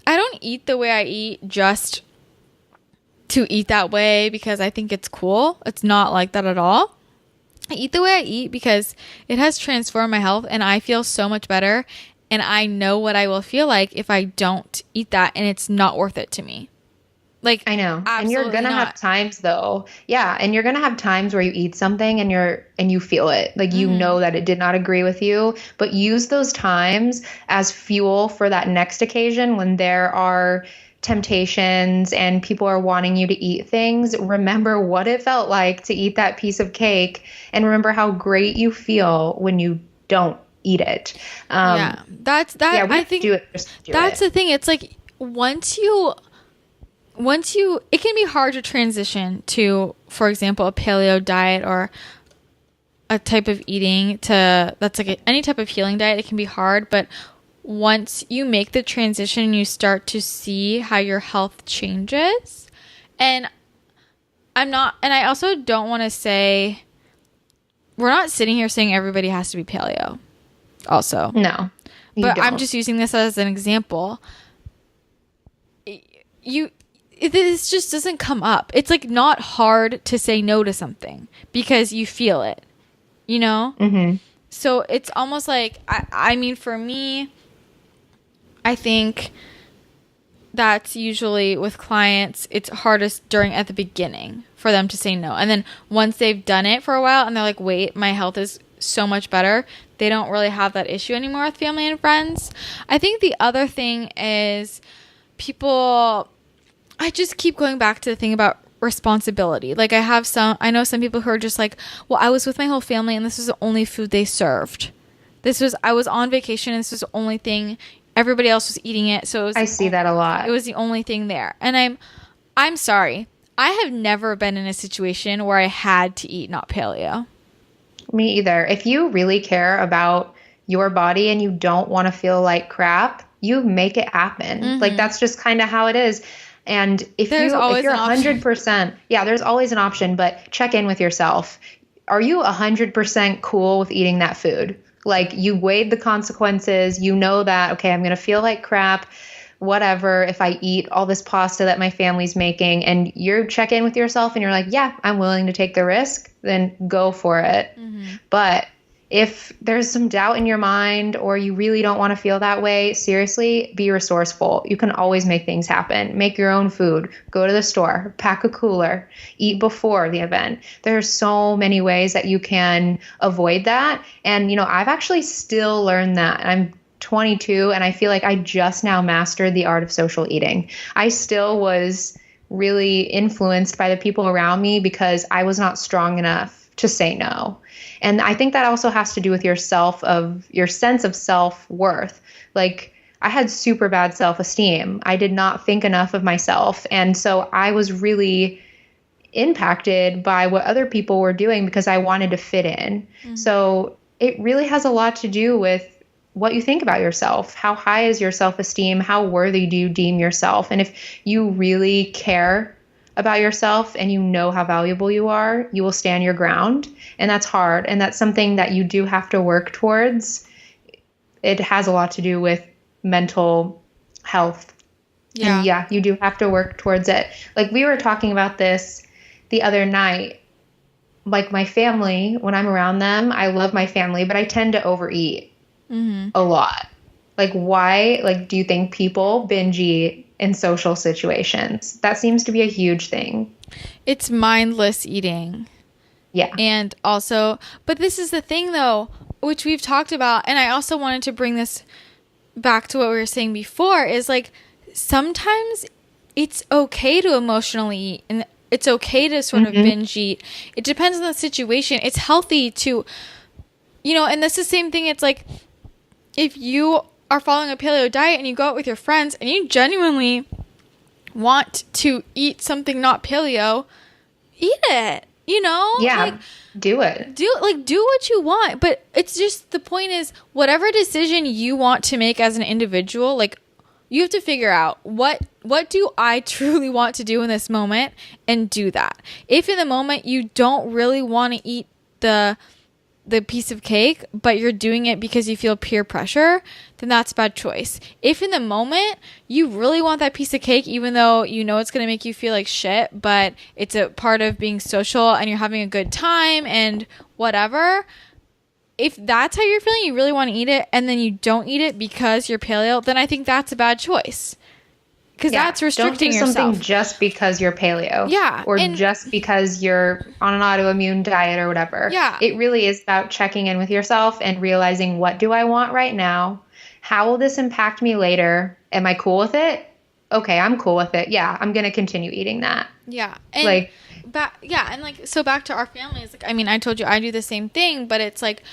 I don't eat the way I eat just to eat that way because I think it's cool. It's not like that at all. I eat the way I eat because it has transformed my health and I feel so much better, and I know what I will feel like if I don't eat that, and it's not worth it to me. Like, I know. And you're going to have times though. Yeah. And you're going to have times where you eat something and you feel it. Like, you know that it did not agree with you, but use those times as fuel for that next occasion when there are temptations and people are wanting you to eat things. Remember what it felt like to eat that piece of cake, and remember how great you feel when you don't eat it. I think that's the thing. It's like, once you, it can be hard to transition to, for example, a paleo diet or a type of eating that's like any type of healing diet. It can be hard, but once you make the transition, you start to see how your health changes. And I also don't want to say, we're not sitting here saying everybody has to be paleo also. No. But I'm just using this as an example. This just doesn't come up. It's like not hard to say no to something because you feel it, you know? Mm-hmm. So it's almost like, I mean, for me, I think that's usually with clients, it's hardest at the beginning for them to say no. And then once they've done it for a while and they're like, wait, my health is so much better, they don't really have that issue anymore with family and friends. I think the other thing is I just keep going back to the thing about responsibility. Like, I know some people who are just like, well, I was with my whole family and this was the only food they served. I was on vacation and this was the only thing, everybody else was eating it. So I see that a lot. It was the only thing there. And I'm sorry. I have never been in a situation where I had to eat not paleo. Me either. If you really care about your body and you don't want to feel like crap, you make it happen. Mm-hmm. Like that's just kind of how it is. And if you're 100%, yeah, there's always an option, but check in with yourself. Are you 100% cool with eating that food? Like you weighed the consequences, you know that, okay, I'm going to feel like crap, whatever, if I eat all this pasta that my family's making, and you check in with yourself and you're like, yeah, I'm willing to take the risk, then go for it. Mm-hmm. But if there's some doubt in your mind or you really don't want to feel that way, seriously, be resourceful. You can always make things happen. Make your own food. Go to the store. Pack a cooler. Eat before the event. There are so many ways that you can avoid that. And, I've actually still learned that. I'm 22 and I feel like I just now mastered the art of social eating. I still was really influenced by the people around me because I was not strong enough to say no. And I think that also has to do with your sense of self-worth. Like I had super bad self-esteem. I did not think enough of myself. And so I was really impacted by what other people were doing because I wanted to fit in. Mm-hmm. So it really has a lot to do with what you think about yourself. How high is your self-esteem? How worthy do you deem yourself? And if you really care about yourself and you know how valuable you are, you will stand your ground. And that's hard. And that's something that you do have to work towards. It has a lot to do with mental health. Yeah. And yeah, you do have to work towards it. Like we were talking about this the other night. Like my family, when I'm around them, I love my family, but I tend to overeat a lot. Like why? Like, do you think people binge eat in social situations? That seems to be a huge thing. It's mindless eating. Yeah. And also, but this is the thing though, which we've talked about, and I also wanted to bring this back to what we were saying before, is like sometimes it's okay to emotionally eat and it's okay to sort of binge eat. It depends on the situation. It's healthy to, and that's the same thing. It's like if you are following a paleo diet and you go out with your friends and you genuinely want to eat something not paleo, eat it, Yeah, do it. Do what you want. But it's just, the point is, whatever decision you want to make as an individual, like you have to figure out what do I truly want to do in this moment and do that. If in the moment you don't really want to eat the piece of cake, but you're doing it because you feel peer pressure, then that's a bad choice. If in the moment you really want that piece of cake, even though you know it's going to make you feel like shit, but it's a part of being social and you're having a good time and whatever, if that's how you're feeling, you really want to eat it, and then you don't eat it because you're paleo, then I think that's a bad choice. Because that's restricting yourself. Don't do something just because you're paleo. Yeah. Or just because you're on an autoimmune diet or whatever. Yeah. It really is about checking in with yourself and realizing, what do I want right now? How will this impact me later? Am I cool with it? Okay, I'm cool with it. Yeah, I'm going to continue eating that. Yeah. And back to our families. Like, I mean, I told you I do the same thing, but it's like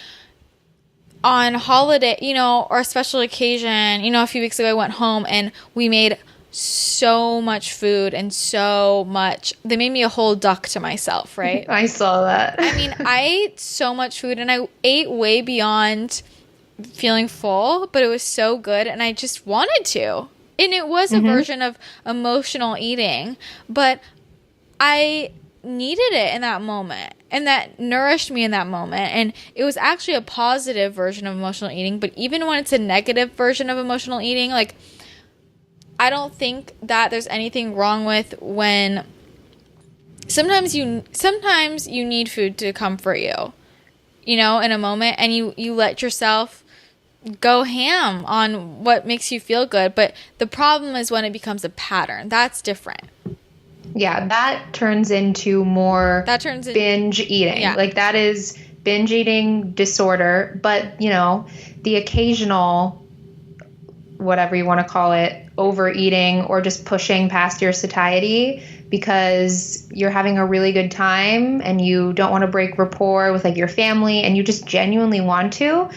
on holiday, or a special occasion, a few weeks ago I went home and we made so much food and they made me a whole duck to myself, right? I saw that. I mean, I ate so much food and I ate way beyond feeling full, but it was so good and I just wanted to. And it was a version of emotional eating, but I needed it in that moment and that nourished me in that moment. And it was actually a positive version of emotional eating, but even when it's a negative version of emotional eating, like, I don't think that there's anything wrong with when sometimes you need food to comfort you, in a moment, and you let yourself go ham on what makes you feel good. But the problem is when it becomes a pattern. That's different. Yeah, that turns into binge eating. Yeah. Like that is binge eating disorder. But, the occasional, whatever you want to call it, overeating or just pushing past your satiety because you're having a really good time and you don't want to break rapport with like your family and you just genuinely want to,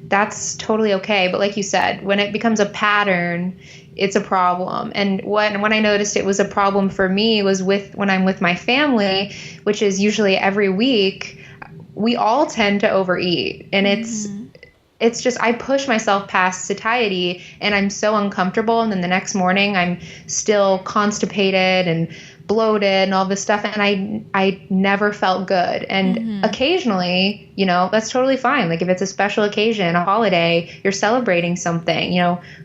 that's totally okay. But like you said, when it becomes a pattern, it's a problem. And when I noticed it was a problem for me was when I'm with my family, which is usually every week, we all tend to overeat. And it's just, I push myself past satiety and I'm so uncomfortable. And then the next morning I'm still constipated and bloated and all this stuff. And I never felt good. And occasionally, that's totally fine. Like if it's a special occasion, a holiday, you're celebrating something,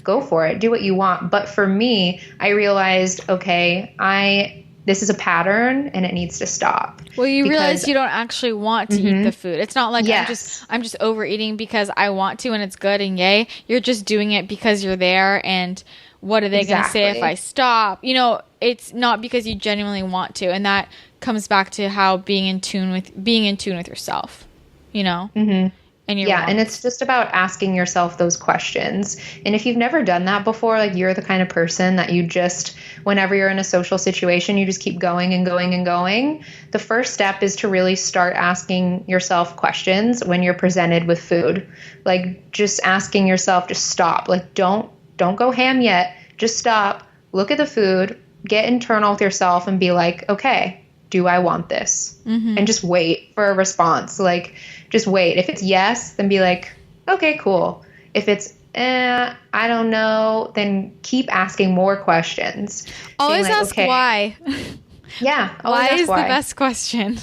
go for it, do what you want. But for me, I realized, okay, this is a pattern and it needs to stop. Well, you realize you don't actually want to eat the food. It's not like I'm just overeating because I want to and it's good and yay. You're just doing it because you're there and what are they going to say if I stop? It's not because you genuinely want to. And that comes back to how being in tune with yourself, And and it's just about asking yourself those questions. And if you've never done that before, like you're the kind of person that you just, whenever you're in a social situation, you just keep going and going and going. The first step is to really start asking yourself questions when you're presented with food. Like just asking yourself, just stop. Like don't go ham yet. Just stop, look at the food, get internal with yourself and be like, okay, do I want this? And just wait for a response. Like, just wait. If it's yes, then be like, okay, cool. If it's, I don't know, then keep asking more questions. Always ask why. Yeah. Why is the best question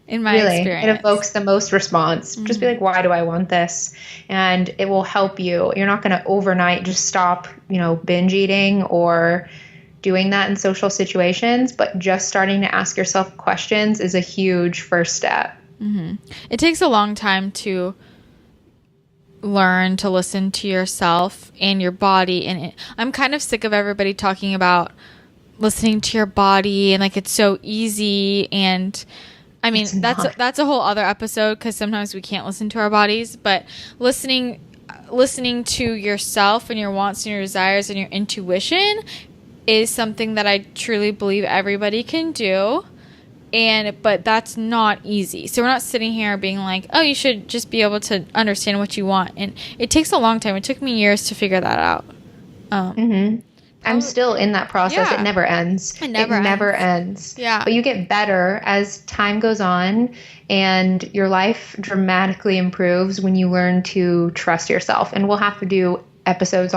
in my experience. It evokes the most response. Just be like, why do I want this? And it will help you. You're not going to overnight just stop, binge eating or doing that in social situations, but just starting to ask yourself questions is a huge first step. It takes a long time to learn to listen to yourself and your body. And I'm kind of sick of everybody talking about listening to your body and like it's so easy. And I mean, that's a whole other episode because sometimes we can't listen to our bodies, but listening to yourself and your wants and your desires and your intuition is something that I truly believe everybody can do. But that's not easy. So we're not sitting here being like, oh, you should just be able to understand what you want. And it takes a long time. It took me years to figure that out. I'm still in that process. Yeah. It never ends. It never ends. Yeah. But you get better as time goes on and your life dramatically improves when you learn to trust yourself. And we'll have to do episodes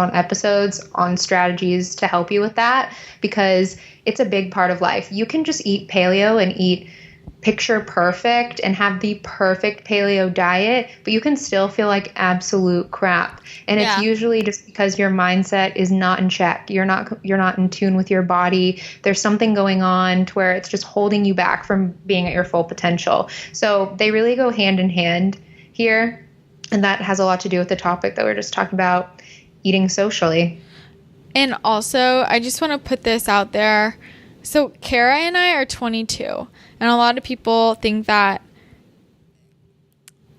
on strategies to help you with that because it's a big part of life. You can just eat paleo and eat picture perfect and have the perfect paleo diet, but you can still feel like absolute crap. And it's usually just because your mindset is not in check. You're not in tune with your body. There's something going on to where it's just holding you back from being at your full potential. So they really go hand in hand here. And that has a lot to do with the topic that we're just talking about, eating socially. And also, I just want to put this out there. So Kara and I are 22. And a lot of people think that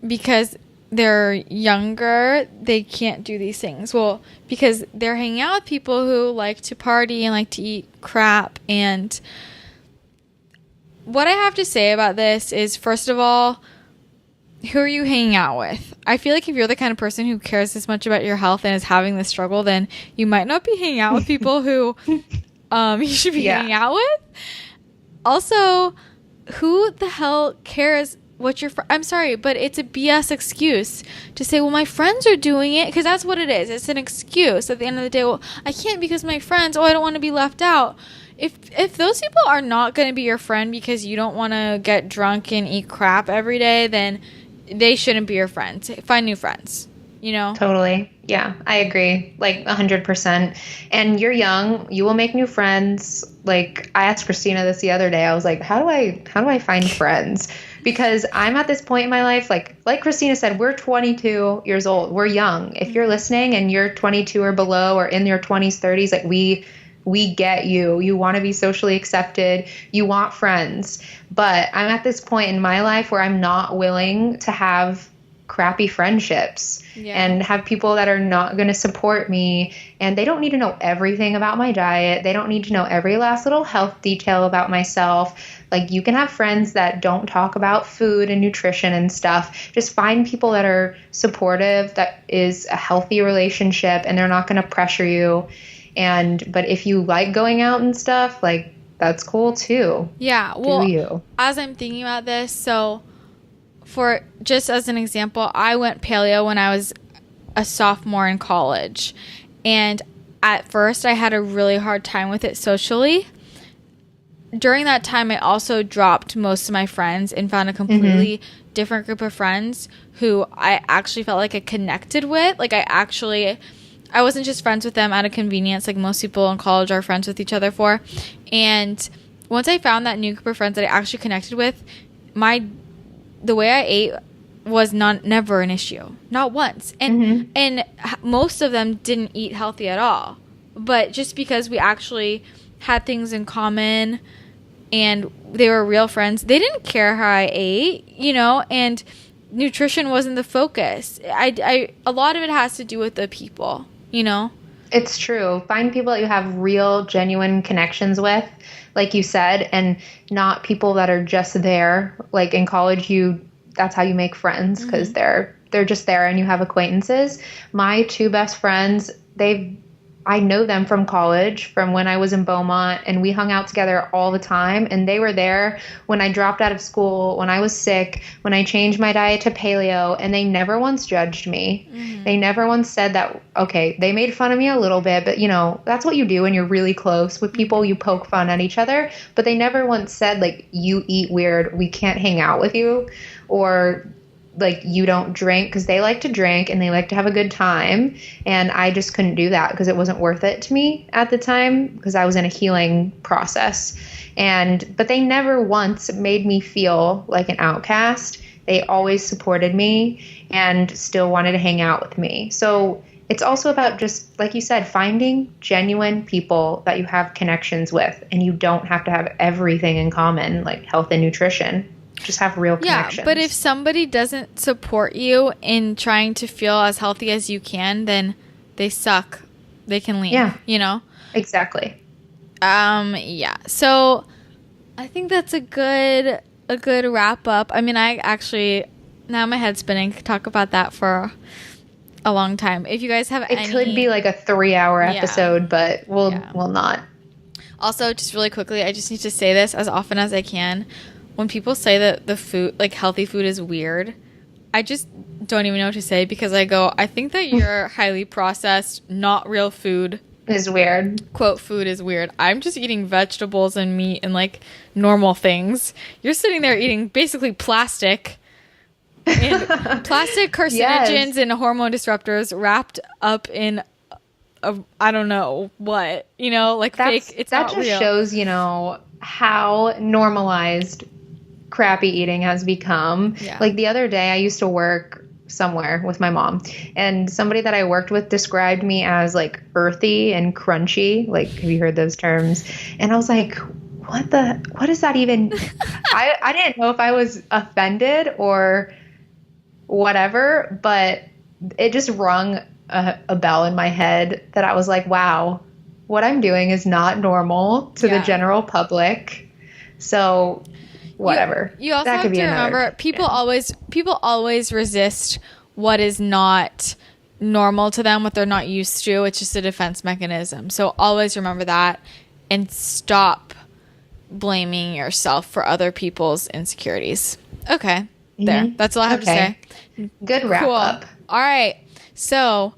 because they're younger, they can't do these things. Well, because they're hanging out with people who like to party and like to eat crap. And what I have to say about this is, first of all, who are you hanging out with? I feel like if you're the kind of person who cares this much about your health and is having this struggle, then you might not be hanging out with people who you should be hanging out with. Also, who the hell cares what your I'm sorry, but it's a BS excuse to say, well, my friends are doing it, because that's what it is. It's an excuse at the end of the day. Well, I can't because my friends, I don't want to be left out. If those people are not going to be your friend because you don't want to get drunk and eat crap every day, then they shouldn't be your friends. Find new friends, Totally. Yeah, I agree. Like 100%. And you're young, you will make new friends. Like I asked Christina this the other day. I was like, how do I find friends? Because I'm at this point in my life, like Christina said, we're 22 years old. We're young. If you're listening and you're 22 or below or in your 20s, 30s, like we get you. You want to be socially accepted. You want friends. But I'm at this point in my life where I'm not willing to have crappy friendships and have people that are not going to support me. And they don't need to know everything about my diet. They don't need to know every last little health detail about myself. Like, you can have friends that don't talk about food and nutrition and stuff. Just find people that are supportive, that is a healthy relationship, and they're not going to pressure you. But if you like going out and stuff, like, that's cool too. Yeah. Well, as I'm thinking about this, so for just as an example, I went paleo when I was a sophomore in college. And at first I had a really hard time with it socially. During that time, I also dropped most of my friends and found a completely different group of friends who I actually felt like I connected with. Like, I wasn't just friends with them out of convenience, like most people in college are friends with each other for. And once I found that new group of friends that I actually connected with, the way I ate was never an issue, not once. And most of them didn't eat healthy at all. But just because we actually had things in common and they were real friends, they didn't care how I ate, and nutrition wasn't the focus. A lot of it has to do with the people, It's true. Find people that you have real, genuine connections with, like you said, and not people that are just there. Like in college, that's how you make friends, because they're just there and you have acquaintances. My two best friends, I know them from college, from when I was in Beaumont, and we hung out together all the time. And they were there when I dropped out of school, when I was sick, when I changed my diet to paleo, and they never once judged me. They never once said that, okay, they made fun of me a little bit, but that's what you do when you're really close with people. You poke fun at each other, but they never once said, like, you eat weird, we can't hang out with you, or like, you don't drink, because they like to drink and they like to have a good time. And I just couldn't do that because it wasn't worth it to me at the time, because I was in a healing process. But they never once made me feel like an outcast. They always supported me and still wanted to hang out with me. So it's also about, just like you said, finding genuine people that you have connections with, and you don't have to have everything in common, like health and nutrition. Just have real connections. Yeah, but if somebody doesn't support you in trying to feel as healthy as you can, then they suck. They can leave. Yeah. Exactly. Yeah. So I think that's a good wrap up. I mean, I actually, now my head's spinning. Could talk about that for a long time. If you guys have it could be like a 3-hour episode, but we'll not. Also, just really quickly, I just need to say this as often as I can. When people say that the food, like healthy food, is weird, I just don't even know what to say, because I think that your highly processed, not real food is weird. Quote, food is weird. I'm just eating vegetables and meat and like normal things. You're sitting there eating basically plastic and plastic carcinogens and hormone disruptors wrapped up in I don't know what, like fake. It's not real. That just shows, how normalized crappy eating has become. Yeah. Like the other day I used to work somewhere with my mom, and somebody that I worked with described me as like earthy and crunchy. Like, have you heard those terms? And I was like, what is that even? I didn't know if I was offended or whatever, but it just rung a bell in my head that I was like, wow, what I'm doing is not normal to the general public. So whatever. You also have to remember, people always resist what is not normal to them, what they're not used to. It's just a defense mechanism. So always remember that, and stop blaming yourself for other people's insecurities. Okay. There. That's all I have to say. Good wrap up. All right. So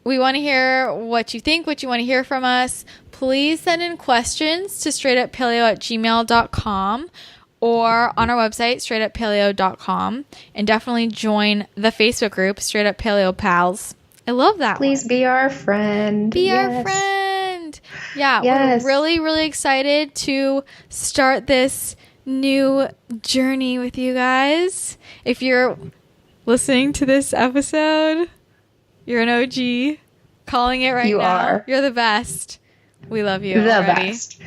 we want to hear what you think, what you want to hear from us. Please send in questions to straightuppaleo@gmail.com or on our website, straightuppaleo.com. And definitely join the Facebook group, Straight Up Paleo Pals. I love that. Please be our friend. Be our friend. Yeah, we're really, really excited to start this new journey with you guys. If you're listening to this episode, you're an OG. Calling it right now. You are. You're the best. We love you the best.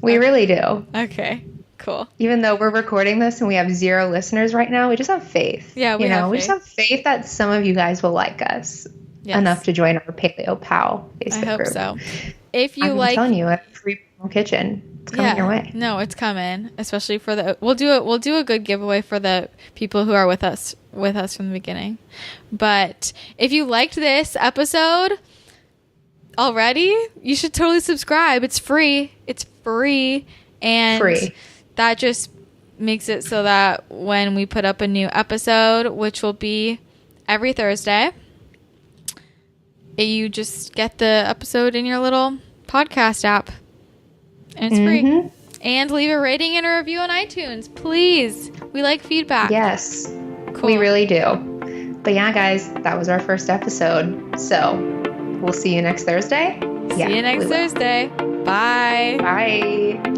We really do. Okay. Cool. Even though we're recording this and we have 0 listeners right now, we just have faith. Yeah, we just have faith that some of you guys will like us enough to join our Paleo Pal Facebook group. I hope so. If you I'm telling you, a free kitchen. It's coming your way. No, it's coming. Especially for we'll do a good giveaway for the people who are with us from the beginning. But if you liked this episode already, you should totally subscribe. It's free. And that just makes it so that when we put up a new episode, which will be every Thursday, you just get the episode in your little podcast app. And it's free. And leave a rating and a review on iTunes, please. We like feedback. Yes, cool. We really do. But yeah, guys, that was our first episode. So we'll see you next Thursday. See you next Thursday. Bye. Bye.